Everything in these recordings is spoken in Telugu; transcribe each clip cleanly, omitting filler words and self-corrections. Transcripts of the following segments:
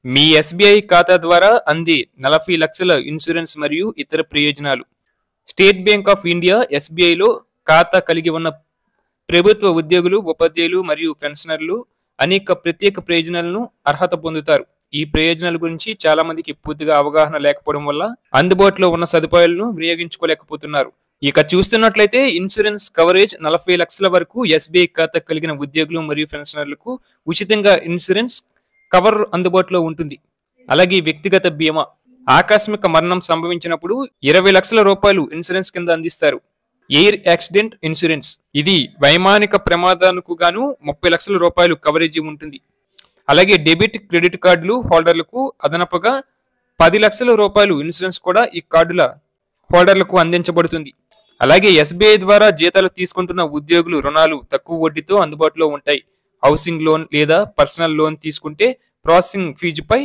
మీ ఎస్బీఐ ఖాతా ద్వారా అందే 40 లక్షల ఇన్సూరెన్స్ మరియు ఇతర ప్రయోజనాలు. స్టేట్ బ్యాంక్ ఆఫ్ ఇండియా ఎస్బీఐలో ఖాతా కలిగి ఉన్న ప్రభుత్వ ఉద్యోగులు, ఉపాధ్యాయులు మరియు పెన్షనర్లు అనేక ప్రత్యేక ప్రయోజనాలను అర్హత పొందుతారు. ఈ ప్రయోజనాల గురించి చాలా మందికి పూర్తిగా అవగాహన లేకపోవడం వల్ల అందుబాటులో ఉన్న సదుపాయాలను వినియోగించుకోలేకపోతున్నారు. ఇక చూస్తున్నట్లయితే ఇన్సూరెన్స్ కవరేజ్ 40 లక్షల వరకు ఎస్బీఐ ఖాతా కలిగిన ఉద్యోగులు మరియు పెన్షనర్లకు ఉచితంగా ఇన్సూరెన్స్ కవర్ అందుబాటులో ఉంటుంది. అలాగే వ్యక్తిగత బీమా, ఆకస్మిక మరణం సంభవించినప్పుడు 20 లక్షల రూపాయలు ఇన్సూరెన్స్ కింద అందిస్తారు. ఎయిర్ యాక్సిడెంట్ ఇన్సూరెన్స్, ఇది వైమానిక ప్రమాదానికి గాను 30 లక్షల రూపాయలు కవరేజీ ఉంటుంది. అలాగే డెబిట్ క్రెడిట్ కార్డులు హోల్డర్లకు అదనపుగా 10 లక్షల రూపాయలు ఇన్సూరెన్స్ కూడా ఈ కార్డుల హోల్డర్లకు అందించబడుతుంది. అలాగే ఎస్బీఐ ద్వారా జీతాలు తీసుకుంటున్న ఉద్యోగులు రుణాలు తక్కువ వడ్డీతో అందుబాటులో ఉంటాయి. హౌసింగ్ లోన్ లేదా పర్సనల్ లోన్ తీసుకుంటే ప్రాసెసింగ్ ఫీజుపై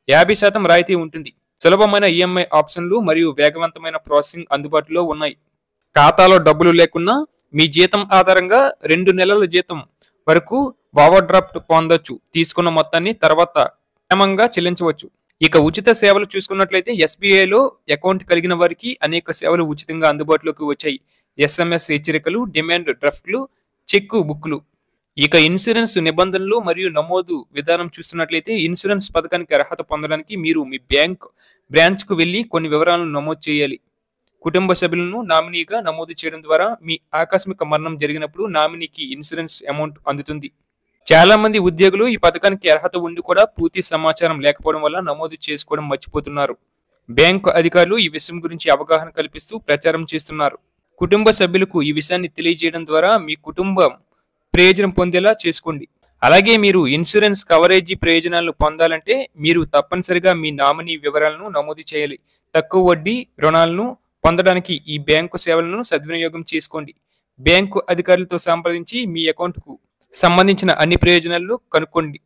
50% రాయితీ ఉంటుంది. సులభమైన ఈఎంఐ ఆప్షన్లు మరియు వేగవంతమైన ప్రాసెసింగ్ అందుబాటులో ఉన్నాయి. ఖాతాలో డబ్బులు లేకున్నా మీ జీతం ఆధారంగా 2 నెలల జీతం వరకు ఓవర్ డ్రాఫ్ట్ పొందొచ్చు. తీసుకున్న మొత్తాన్ని తర్వాత క్రమంగా చెల్లించవచ్చు. ఇక ఉచిత సేవలు చూసుకున్నట్లయితే ఎస్బీఐలో అకౌంట్ కలిగిన వారికి అనేక సేవలు ఉచితంగా అందుబాటులోకి వచ్చాయి. ఎస్ఎంఎస్ హెచ్చరికలు, డిమాండ్ డ్రాఫ్ట్లు, చెక్ బుక్లు. ఇక ఇన్సూరెన్స్ నిబంధనలు మరియు నమోదు విధానం చూస్తున్నట్లయితే ఇన్సూరెన్స్ పథకానికి అర్హత పొందడానికి మీరు మీ బ్యాంక్ బ్రాంచ్కు వెళ్లి కొన్ని వివరాలను నమోదు చేయాలి. కుటుంబ సభ్యులను నామినీగా నమోదు చేయడం ద్వారా మీ ఆకస్మిక మరణం జరిగినప్పుడు నామినీకి ఇన్సూరెన్స్ అమౌంట్ అందుతుంది. చాలా మంది ఉద్యోగులు ఈ పథకానికి అర్హత ఉండి కూడా పూర్తి సమాచారం లేకపోవడం వల్ల నమోదు చేసుకోవడం మర్చిపోతున్నారు. బ్యాంకు అధికారులు ఈ విషయం గురించి అవగాహన కల్పిస్తూ ప్రచారం చేస్తున్నారు. కుటుంబ సభ్యులకు ఈ విషయాన్ని తెలియజేయడం ద్వారా మీ కుటుంబం ప్రయోజనం పొందేలా చేసుకోండి. అలాగే మీరు ఇన్సూరెన్స్ కవరేజీ ప్రయోజనాలను పొందాలంటే మీరు తప్పనిసరిగా మీ నామినీ వివరాలను నమోదు చేయాలి. తక్కువ వడ్డీ రుణాలను పొందడానికి ఈ బ్యాంకు సేవలను సద్వినియోగం చేసుకోండి. బ్యాంకు అధికారులతో సంప్రదించి మీ అకౌంట్కు సంబంధించిన అన్ని ప్రయోజనాలను కనుక్కోండి.